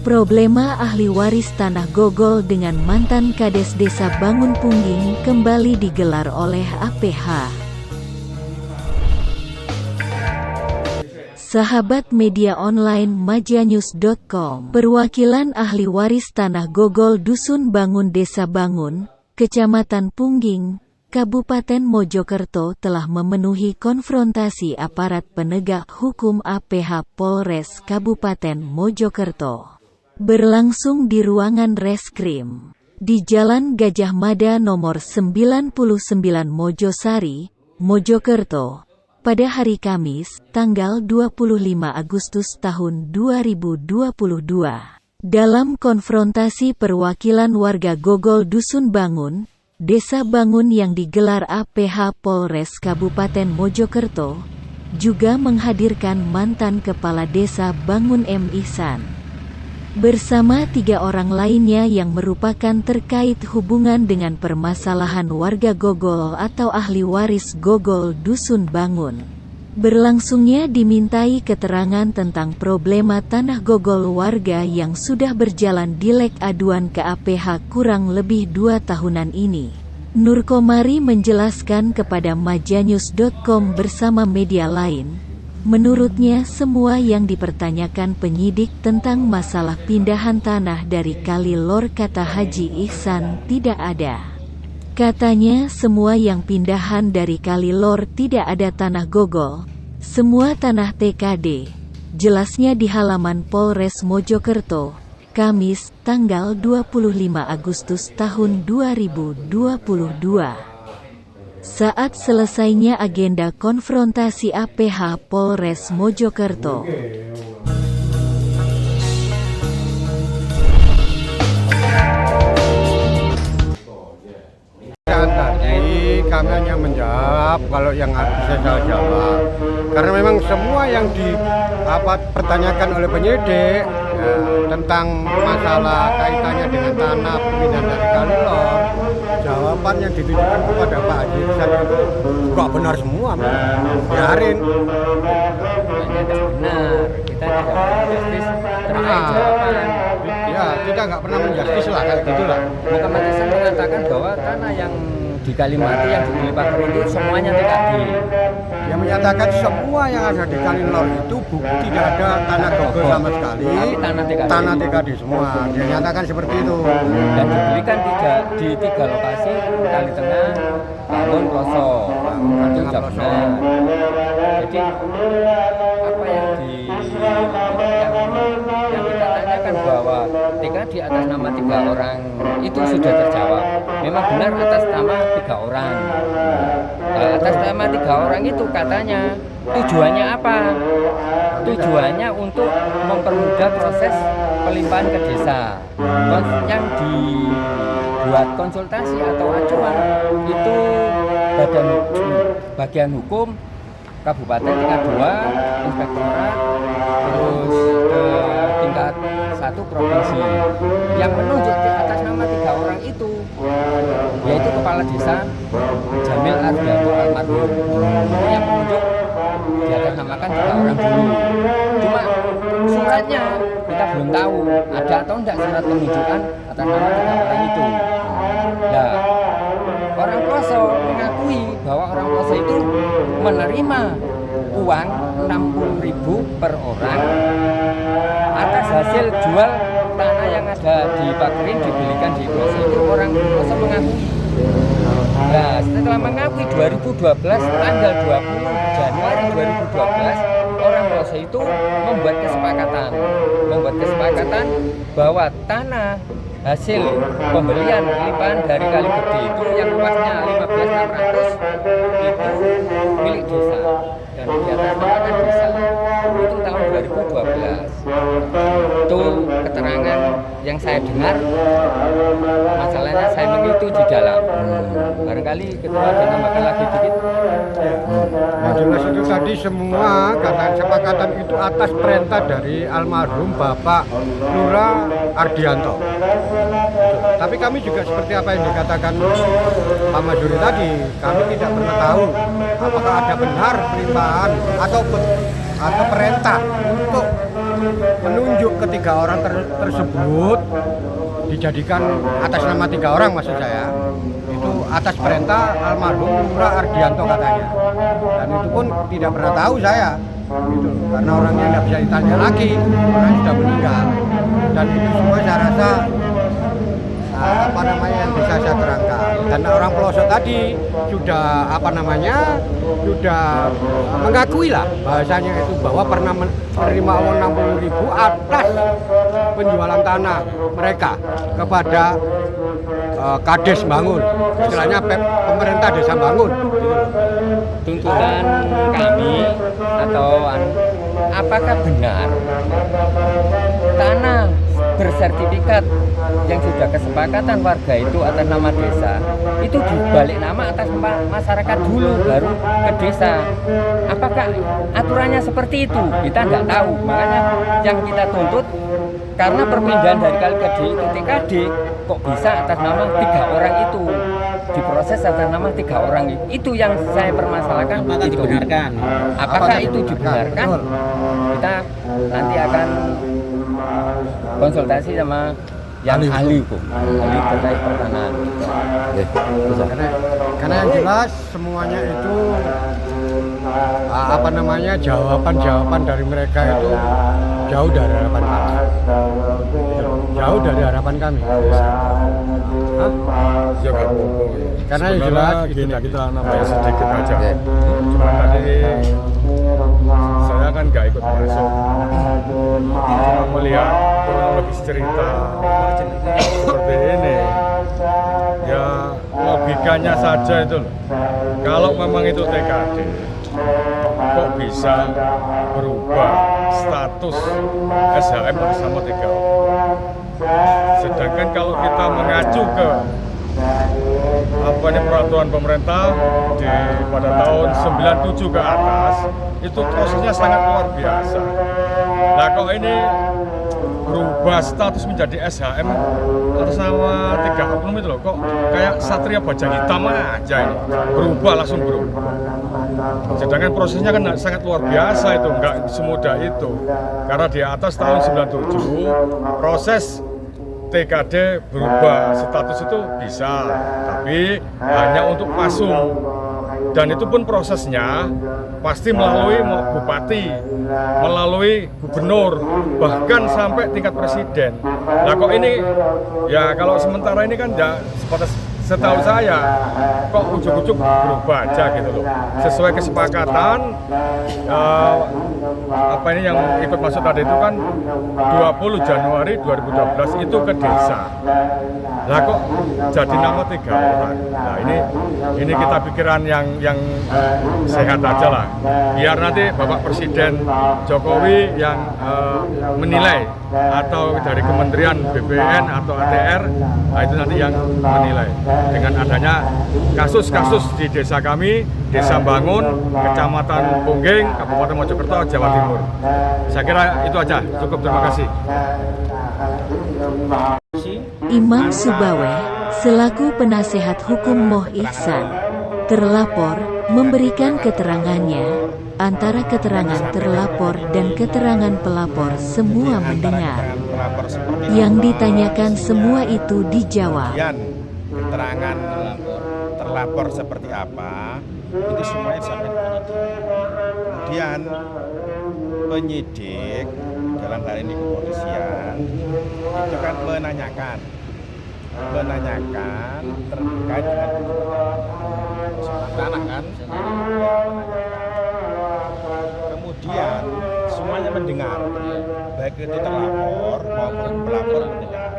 Problema ahli waris tanah Gogol dengan mantan Kades Desa Bangun Pungging kembali digelar oleh APH. Sahabat media online majanyus.com, perwakilan ahli waris tanah Gogol Dusun Bangun Desa Bangun, Kecamatan Pungging, Kabupaten Mojokerto telah memenuhi konfrontasi aparat penegak hukum APH Polres Kabupaten Mojokerto. Berlangsung di ruangan reskrim di Jalan Gajah Mada nomor 99 Mojosari, Mojokerto, pada hari Kamis, tanggal 25 Agustus tahun 2022. Dalam konfrontasi perwakilan warga Gogol Dusun Bangun, Desa Bangun yang digelar APH Polres Kabupaten Mojokerto, juga menghadirkan mantan Kepala Desa Bangun M. Ihsan, bersama 3 orang lainnya yang merupakan terkait hubungan dengan permasalahan warga Gogol atau ahli waris Gogol Dusun Bangun. Berlangsungnya dimintai keterangan tentang problema tanah Gogol warga yang sudah berjalan dilek aduan ke APH kurang lebih 2 tahunan ini. Nur Komari menjelaskan kepada majanyus.com bersama media lain, menurutnya semua yang dipertanyakan penyidik tentang masalah pindahan tanah dari Kali Lor kata Haji Ihsan tidak ada. Katanya semua yang pindahan dari Kali Lor tidak ada tanah Gogol, semua tanah TKD. Jelasnya di halaman Polres Mojokerto, Kamis, tanggal 25 Agustus tahun 2022. Saat selesainya agenda konfrontasi APH Polres Mojokerto. Kami hanya menjawab kalau yang bisa saya jawab, karena memang semua yang dipertanyakan oleh penyidik tentang masalah kaitannya dengan tanah pemindahan dari Kali Lor, jawaban yang ditujukan kepada Pak Haji Ihsan itu kok benar semua, biarin. Tidak benar, kita tidak pernah menjustis terkait jawaban. Ya, kita nggak pernah menjustis lah kayak gitulah. Muhammad Ihsan mengatakan bahwa tanah yang di Kalimati yang dibeli Pak Guru itu semuanya TKD. Dia menyatakan semua yang ada di Kali Lor itu tidak ada tanah Gogol sama sekali, tanah TKD semua. Dia nyatakan seperti itu. Dan dibelikan di 3 lokasi, Kali Tengah, Bangun, Ploso. Itu tidak benar. Jadi apa yang kita tanyakan bahwa TKD atas nama 3 orang itu sudah terjawab. Memang benar atas nama 3 orang. Atas nama 3 orang itu katanya tujuannya apa? Tujuannya untuk mempermudah proses pelimpahan ke desa. Yang dibuat konsultasi atau acuan itu bagian hukum Kabupaten tingkat 2, Inspektorat, terus ke tingkat 1 provinsi yang menunjuk di atas nama 3 orang itu, yaitu Kepala Desa Jamil Ardianto almarhum, yang menunjuk di atas namakan 3 orang dulu. Cuma suratnya kita belum tahu ada atau enggak surat penunjukan atas nama 3 orang itu. Nah, orang Ploso mengakui bahwa orang Ploso itu menerima uang 60.000 per orang atas hasil jual tanah yang ada di Pakerin dibelikan di Ploso itu. Orang Ploso mengakui. Nah, setelah mengakui 2012 tanggal 20 Januari 2012 orang Ploso itu membuat kesepakatan bahwa tanah hasil pembelian limpahan dari Kali Gede itu yang luasnya 15.600 itu milik desa dan di atas namakan desa. Itu tahun 2012. Itu keterangan yang saya dengar. Masalahnya saya mengikuti di dalam. Barangkali ketua ada nambahkan lagi dikit. Jelas itu tadi semua kata kesepakatan itu atas perintah dari almarhum Bapak Lurah Ardianto. Tapi kami juga seperti apa yang dikatakan Pak Maduri tadi, kami tidak pernah tahu apakah ada benar pelimpahan atau perintah untuk menunjuk menunjuk ketiga orang tersebut dijadikan atas nama 3 orang maksud saya. Itu atas perintah almarhum Lurah Ardianto katanya. Dan itu pun tidak pernah tahu saya. Gitu. Karena orangnya tidak bisa ditanya lagi, orang sudah meninggal. Dan itu semua saya rasa yang bisa saya terangkan. Dan orang pelosok tadi sudah sudah mengakui lah bahasanya itu bahwa pernah menerima uang 60.000 atas penjualan tanah mereka kepada Kades Bangun, istilahnya pemerintah desa Bangun. Tuntutan kami apakah benar tanah bersertifikat yang sudah kesepakatan warga itu atas nama desa itu dibalik nama atas masyarakat dulu baru ke desa? Apakah aturannya seperti itu? Kita nggak tahu, makanya yang kita tuntut karena perpindahan dari KD ke TKD kok bisa atas nama 3 orang itu, diproses atas nama 3 orang itu yang saya permasalahkan. Apakah itu dibenarkan? Apakah itu dibenarkan? Kita nanti akan konsultasi sama yang ahli hukum, ahli terkait pertanahan. Karena yang jelas semuanya itu jawaban dari mereka itu jauh dari harapan kami. Jauh dari harapan kami. Karena yang jelas gini, kita namanya sedikit aja. Cuma tadi saya kan nggak ikut masuk, cuma melihat kronologis cerita seperti ini. Ya logikanya saja itu loh. Kalau memang itu TKD, kok bisa berubah status SHM bersama 3 orang? Sedangkan kalau kita mengacu ke peraturan pemerintah pada tahun 97 ke atas, itu prosesnya sangat luar biasa. Nah kok ini berubah status menjadi SHM atas nama 3 oknum itu loh, kok kayak satria baja hitam aja ini, langsung berubah. Sedangkan prosesnya kan sangat luar biasa, itu nggak semudah itu. Karena di atas tahun 97 proses TKD berubah status itu bisa, tapi hanya untuk pasung. Dan itu pun prosesnya pasti melalui bupati, melalui gubernur, bahkan sampai tingkat presiden. Nah kok ini, ya kalau sementara ini kan ya setahu saya kok ujuk-ujuk berubah aja gitu loh. Sesuai kesepakatan yang ikut masuk tadi itu kan 20 Januari 2012 itu ke desa. Lah kok jadi nama 3 orang. Nah ini kita pikiran yang sehat aja lah. Biar nanti Bapak Presiden Jokowi yang menilai, atau dari Kementerian BPN atau ATR, nah itu nanti yang menilai. Dengan adanya kasus-kasus di desa kami, Desa Bangun, Kecamatan Pungging, Kabupaten Mojokerto, Jawa Timur. Saya kira itu aja, cukup, terima kasih. Imam Subaweh, selaku penasehat hukum Moh Ihsan, terlapor, memberikan keterangannya, antara keterangan terlapor dan keterangan pelapor semua mendengar. Yang ditanyakan semua itu dijawab. Keterangan terlapor seperti apa, itu semuanya sampai kemudian penyidik dalam hal ini kepolisian itu kan menanyakan terkait dengan tanah kan, kemudian semuanya mendengar, baik itu terlapor maupun pelapor mendengar.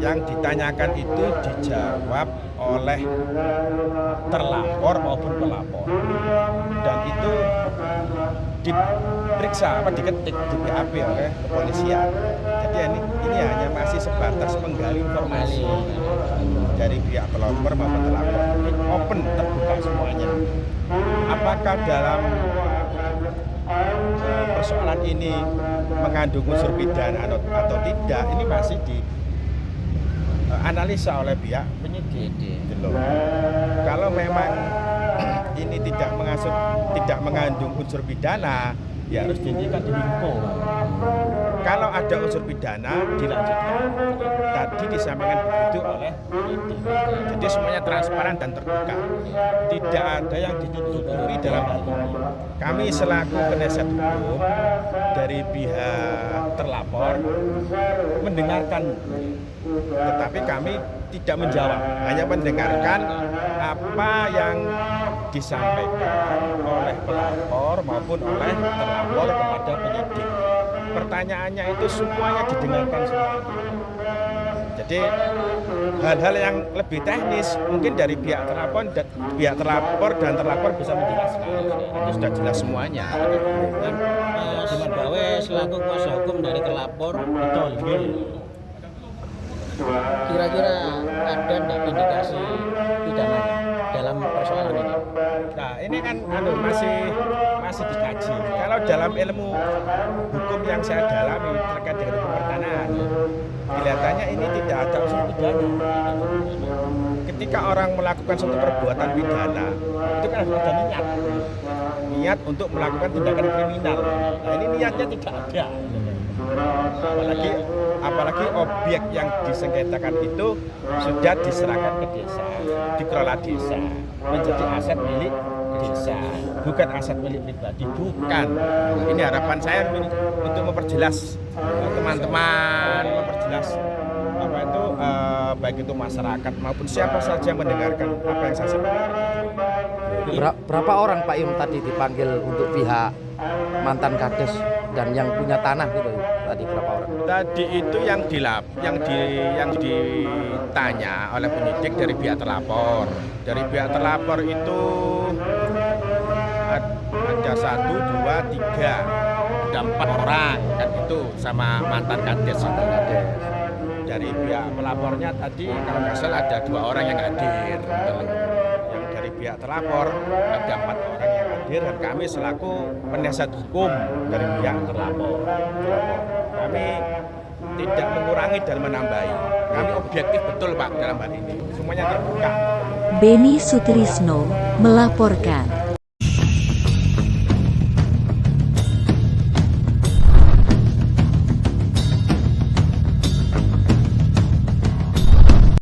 Yang ditanyakan itu dijawab oleh terlapor maupun pelapor, dan itu diperiksa diketik di BAP oleh kepolisian. Jadi ini hanya masih sebatas menggali informasi dari pihak pelapor maupun terlapor. Ini open, terbuka semuanya. Apakah dalam persoalan ini mengandung unsur pidana atau tidak, ini masih dianalisa oleh pihak penyidik. Kalau memang ini tidak mengandung unsur pidana, ya harus dihentikan demi hukum. kalau ada unsur pidana dilanjutkan. Tadi disampaikan begitu oleh penyidik. Jadi semuanya transparan dan terbuka. Tidak ada yang ditutupi dalam hal ini. Kami selaku penasihat hukum dari pihak terlapor mendengarkan, tetapi kami tidak menjawab, hanya mendengarkan apa yang disampaikan oleh pelapor maupun oleh terlapor kepada penyidik. Pertanyaannya itu semuanya didengarkan semuanya. Jadi hal-hal yang lebih teknis mungkin dari pihak terlapor dan terlapor bisa menjelaskan. Itu sudah jelas semuanya. Diman Bawe selaku kuasa hukum dari terlapor, betul. Kira-kira ada nggak indikasi pidananya dalam persoalan ini? Nah, ini kan masih dikaji. Kalau dalam ilmu hukum yang saya dalami terkait dengan hukum pertanahan, kelihatannya ini tidak ada unsur pidana. Ketika orang melakukan suatu perbuatan pidana, itu kan harus ada niat untuk melakukan tindakan kriminal. Nah, ini niatnya tidak ada. Apalagi objek yang disengketakan itu sudah diserahkan ke desa, dikelola desa, menjadi aset milik desa, bukan aset milik pribadi, bukan. Ini harapan saya untuk memperjelas teman-teman, memperjelas apa itu baik itu masyarakat maupun siapa saja yang mendengarkan apa yang saya sampaikan. Berapa orang Pak Yum tadi dipanggil untuk pihak mantan Kades dan yang punya tanah gitu tadi, berapa orang? Tadi itu yang ditanya oleh penyidik dari pihak terlapor. Dari pihak terlapor itu ada 1, 2, 3, ada 4 orang kan itu sama mantan Kades. Dari pihak pelapornya tadi kalau nggak salah ada 2 orang yang hadir. Yang dari pihak terlapor ada 4 orang yang hadir dan kami selaku penasihat hukum dari pihak terlapor. Kami tidak mengurangi dan menambahi. Kami objektif betul Pak dalam hal ini. Semuanya terbuka. Beni Sutrisno melaporkan.